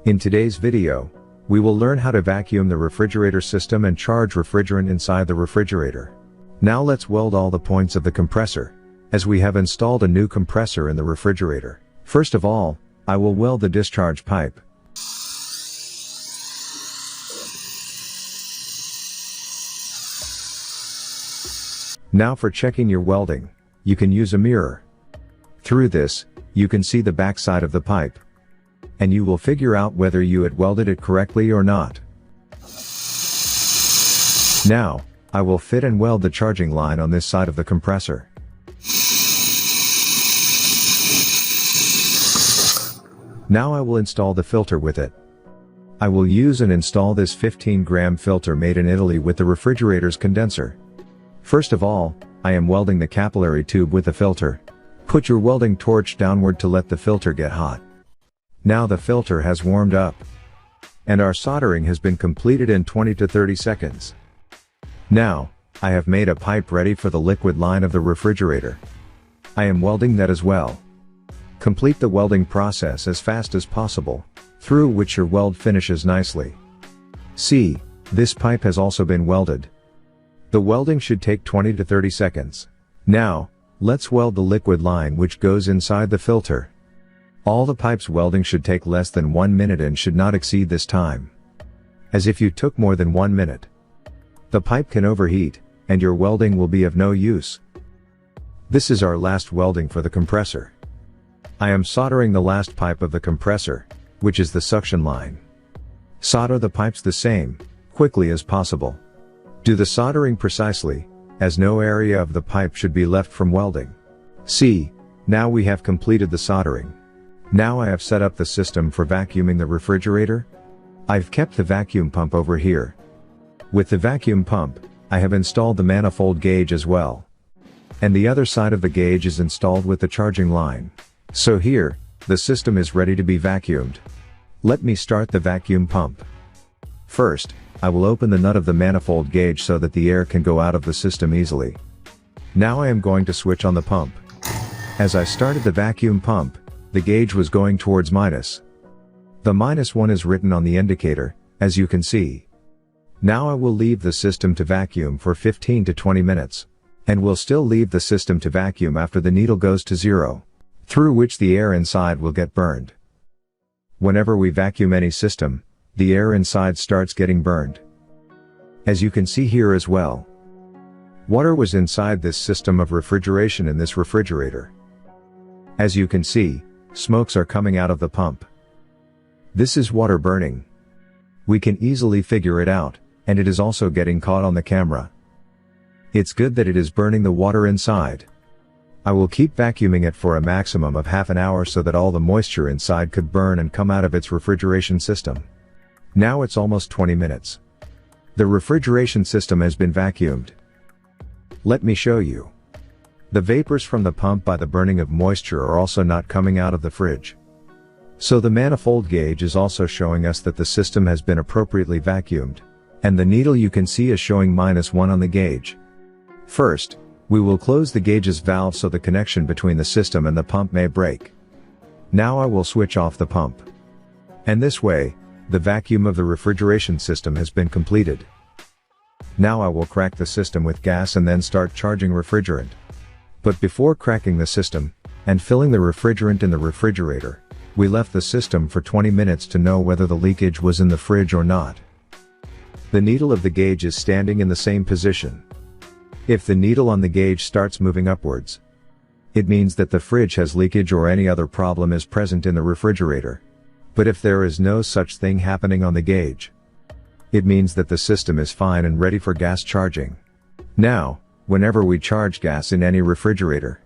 In today's video, we will learn how to vacuum the refrigerator system and charge refrigerant inside the refrigerator. Now let's weld all the points of the compressor, as we have installed a new compressor in the refrigerator. First of all, I will weld the discharge pipe. Now for checking your welding, you can use a mirror. Through this, you can see the back side of the pipe, and you will figure out whether you had welded it correctly or not. Now, I will fit and weld the charging line on this side of the compressor. Now I will install the filter with it. I will use and install this 15-gram filter made in Italy with the refrigerator's condenser. First of all, I am welding the capillary tube with the filter. Put your welding torch downward to let the filter get hot. Now the filter has warmed up, and our soldering has been completed in 20 to 30 seconds. Now, I have made a pipe ready for the liquid line of the refrigerator. I am welding that as well. Complete the welding process as fast as possible, through which your weld finishes nicely. See, this pipe has also been welded. The welding should take 20 to 30 seconds. Now, let's weld the liquid line which goes inside the filter. All the pipe's welding should take less than 1 minute and should not exceed this time. As if you took more than 1 minute, the pipe can overheat, and your welding will be of no use. This is our last welding for the compressor. I am soldering the last pipe of the compressor, which is the suction line. Solder the pipes the same, quickly as possible. Do the soldering precisely, as no area of the pipe should be left from welding. See, now we have completed the soldering. Now I have set up the system for vacuuming the refrigerator. I've kept the vacuum pump over here. With the vacuum pump, I have installed the manifold gauge as well. And the other side of the gauge is installed with the charging line. So here, the system is ready to be vacuumed. Let me start the vacuum pump. First, I will open the nut of the manifold gauge so that the air can go out of the system easily. Now I am going to switch on the pump. As I started the vacuum pump, the gauge was going towards minus. The -1 is written on the indicator, as you can see. Now I will leave the system to vacuum for 15 to 20 minutes. And will still leave the system to vacuum after the needle goes to 0, through which the air inside will get burned. Whenever we vacuum any system, the air inside starts getting burned. As you can see here as well. Water was inside this system of refrigeration in this refrigerator. As you can see, smokes are coming out of the pump. This is water burning. We can easily figure it out, and it is also getting caught on the camera. It's good that it is burning the water inside. I will keep vacuuming it for a maximum of half an hour so that all the moisture inside could burn and come out of its refrigeration system. Now it's almost 20 minutes. The refrigeration system has been vacuumed. Let me show you. The vapors from the pump by the burning of moisture are also not coming out of the fridge. So the manifold gauge is also showing us that the system has been appropriately vacuumed, and the needle you can see is showing -1 on the gauge. First, we will close the gauge's valve so the connection between the system and the pump may break. Now I will switch off the pump. And this way, the vacuum of the refrigeration system has been completed. Now I will crack the system with gas and then start charging refrigerant. But before cracking the system, and filling the refrigerant in the refrigerator, we left the system for 20 minutes to know whether the leakage was in the fridge or not. The needle of the gauge is standing in the same position. If the needle on the gauge starts moving upwards, it means that the fridge has leakage or any other problem is present in the refrigerator. But if there is no such thing happening on the gauge, it means that the system is fine and ready for gas charging. Now, whenever we charge gas in any refrigerator,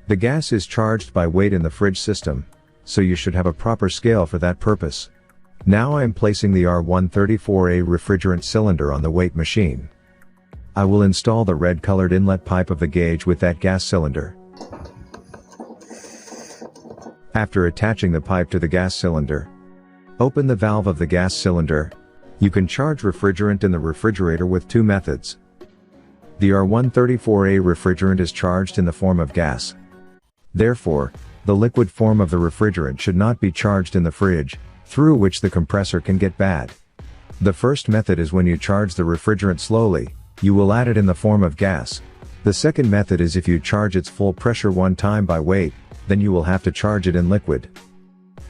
the gas is charged by weight in the fridge system, so you should have a proper scale for that purpose. Now I am placing the R134A refrigerant cylinder on the weight machine. I will install the red-colored inlet pipe of the gauge with that gas cylinder. After attaching the pipe to the gas cylinder, open the valve of the gas cylinder. You can charge refrigerant in the refrigerator with two methods. The R134A refrigerant is charged in the form of gas. Therefore, the liquid form of the refrigerant should not be charged in the fridge, through which the compressor can get bad. The first method is when you charge the refrigerant slowly, you will add it in the form of gas. The second method is if you charge its full pressure one time by weight, then you will have to charge it in liquid.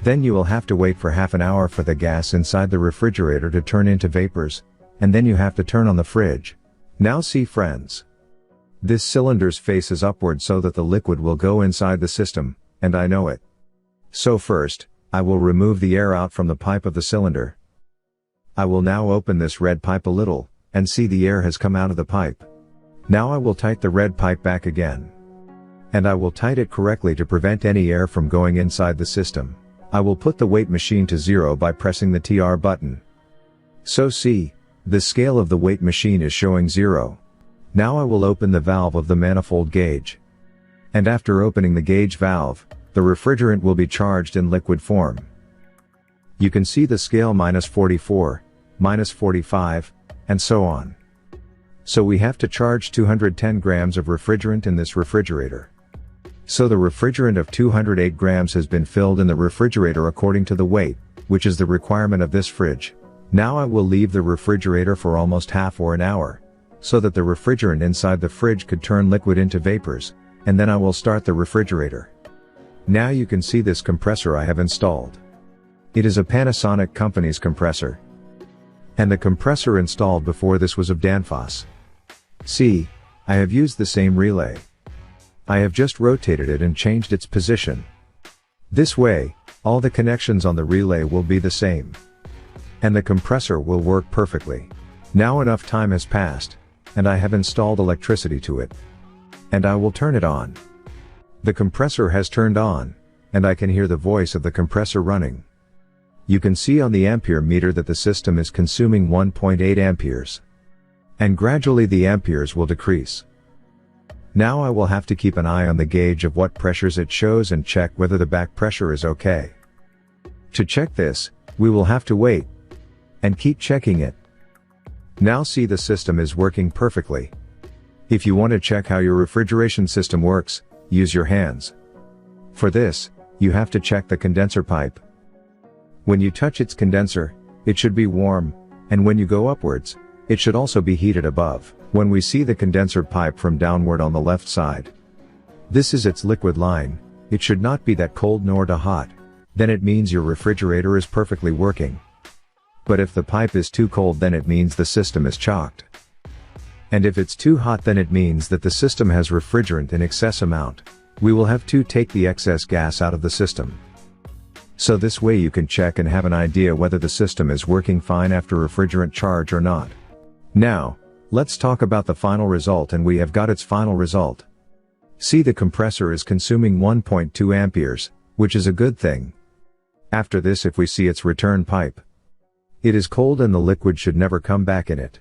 Then you will have to wait for half an hour for the gas inside the refrigerator to turn into vapors, and then you have to turn on the fridge. Now see friends. This cylinder's face is upward so that the liquid will go inside the system, and I know it. So first, I will remove the air out from the pipe of the cylinder. I will now open this red pipe a little, and see the air has come out of the pipe. Now I will tighten the red pipe back again. And I will tighten it correctly to prevent any air from going inside the system. I will put the weight machine to 0 by pressing the TR button. So see, the scale of the weight machine is showing 0. Now I will open the valve of the manifold gauge. And after opening the gauge valve, the refrigerant will be charged in liquid form. You can see the scale -44, -45, and so on. So we have to charge 210 grams of refrigerant in this refrigerator. So the refrigerant of 208 grams has been filled in the refrigerator according to the weight, which is the requirement of this fridge. Now I will leave the refrigerator for almost half or an hour, so that the refrigerant inside the fridge could turn liquid into vapors, and then I will start the refrigerator. Now you can see this compressor I have installed. It is a Panasonic company's compressor. And the compressor installed before this was of Danfoss. See, I have used the same relay. I have just rotated it and changed its position. This way, all the connections on the relay will be the same. And the compressor will work perfectly. Now enough time has passed, and I have installed electricity to it. And I will turn it on. The compressor has turned on, and I can hear the voice of the compressor running. You can see on the ampere meter that the system is consuming 1.8 amperes. And gradually the amperes will decrease. Now I will have to keep an eye on the gauge of what pressures it shows and check whether the back pressure is okay. To check this, we will have to wait. And keep checking it. Now see, the system is working perfectly. If you want to check how your refrigeration system works, use your hands. For this, you have to check the condenser pipe. When you touch its condenser, it should be warm, and when you go upwards, it should also be heated above. When we see the condenser pipe from downward on the left side, this is its liquid line, it should not be that cold nor too hot, then it means your refrigerator is perfectly working. But if the pipe is too cold, then it means the system is chocked. And if it's too hot, then it means that the system has refrigerant in excess amount. We will have to take the excess gas out of the system. So this way you can check and have an idea whether the system is working fine after refrigerant charge or not. Now, let's talk about the final result, and we have got its final result. See, the compressor is consuming 1.2 amperes, which is a good thing. After this, if we see its return pipe, it is cold and the liquid should never come back in it.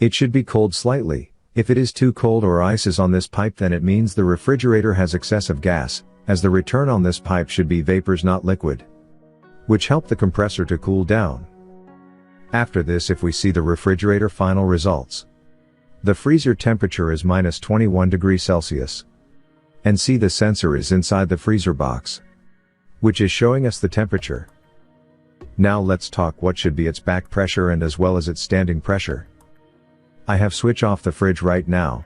It should be cold slightly. If it is too cold or ice is on this pipe, then it means the refrigerator has excessive gas, as the return on this pipe should be vapors, not liquid, which help the compressor to cool down. After this, if we see the refrigerator final results, the freezer temperature is -21 degrees Celsius. And see, the sensor is inside the freezer box, which is showing us the temperature. Now let's talk what should be its back pressure and as well as its standing pressure. I have switched off the fridge right now.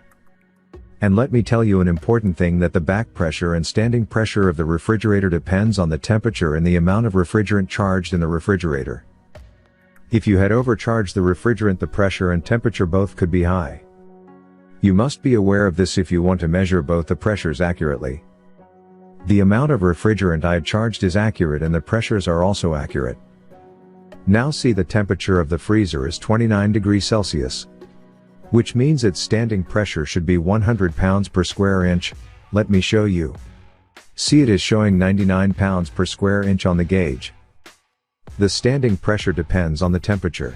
And let me tell you an important thing, that the back pressure and standing pressure of the refrigerator depends on the temperature and the amount of refrigerant charged in the refrigerator. If you had overcharged the refrigerant, the pressure and temperature both could be high. You must be aware of this if you want to measure both the pressures accurately. The amount of refrigerant I had charged is accurate and the pressures are also accurate. Now see, the temperature of the freezer is 29 degrees Celsius. Which means its standing pressure should be 100 pounds per square inch. Let me show you. See, it is showing 99 pounds per square inch on the gauge. The standing pressure depends on the temperature.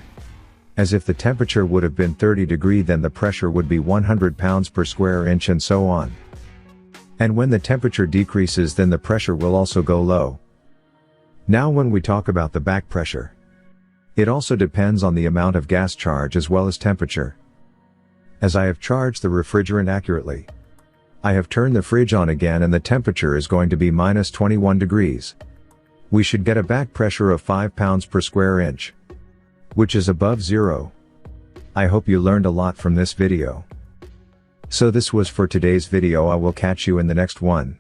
As if the temperature would have been 30 degrees, then the pressure would be 100 pounds per square inch and so on. And when the temperature decreases, then the pressure will also go low. Now when we talk about the back pressure, it also depends on the amount of gas charge as well as temperature. As I have charged the refrigerant accurately, I have turned the fridge on again and the temperature is going to be -21 degrees. we should get a back pressure of 5 pounds per square inch, which is above zero. I hope you learned a lot from this video. So this was for today's video. I will catch you in the next one.